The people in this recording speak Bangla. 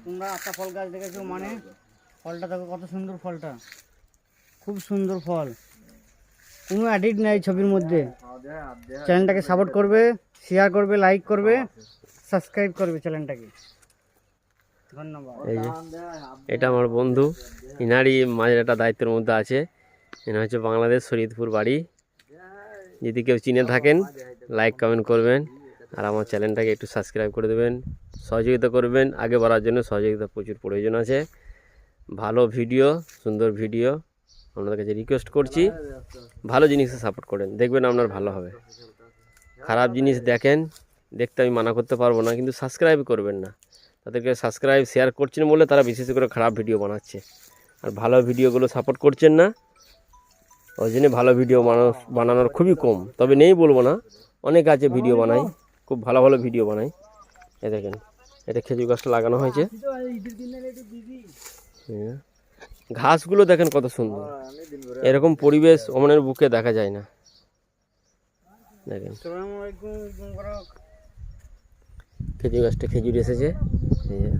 তোমরা একটা ফল গাছ দেখেছো মানে ফলটা দেখো কত সুন্দর, ফলটা খুব সুন্দর ফল, কোনো এডিট নেই ছবির মধ্যে। চ্যানেলটাকে সাপোর্ট করবে, শেয়ার করবে, লাইক করবে, সাবস্ক্রাইব করবে চ্যানেলটাকে। ধন্যবাদ। এই যে এটা আমার বন্ধু, ইনারই মাঝের একটা দায়িত্বের মধ্যে আছে। এনা হচ্ছে বাংলাদেশ শরীয়তপুর বাড়ি। যদি কেউ চিনে থাকেন লাইক কমেন্ট করবেন, আর আমার চ্যানেলটাকে একটু সাবস্ক্রাইব করে দেবেন, সহযোগিতা করবেন। আগে বাড়ার জন্য সহযোগিতা প্রচুর প্রয়োজন আছে। ভালো ভিডিও, সুন্দর ভিডিও আপনাদের কাছে রিকোয়েস্ট করছি, ভালো জিনিসে সাপোর্ট করেন, দেখবেন আপনার ভালো হবে। খারাপ জিনিস দেখেন, দেখতে আমি মানা করতে পারবো না, কিন্তু সাবস্ক্রাইব করবেন না। তাদেরকে সাবস্ক্রাইব শেয়ার করছেন বলে তারা বিশেষ করে খারাপ ভিডিও বানাচ্ছে, আর ভালো ভিডিওগুলো সাপোর্ট করছেন না। ওই জন্য ভালো ভিডিও বানানোর খুবই কম, তবে নেই বলবো না, অনেক আছে ভিডিও বানাই, খুব ভালো ভালো ভিডিও বানাই। এ দেখেন এটা খেজুর গাছটা লাগানো হয়েছে, ঘাসগুলো দেখেন কত সুন্দর। এরকম পরিবেশ অমনের বুকে দেখা যায় না। দেখেন খেজুর গাছটা খেজুর এসেছে, এই যে।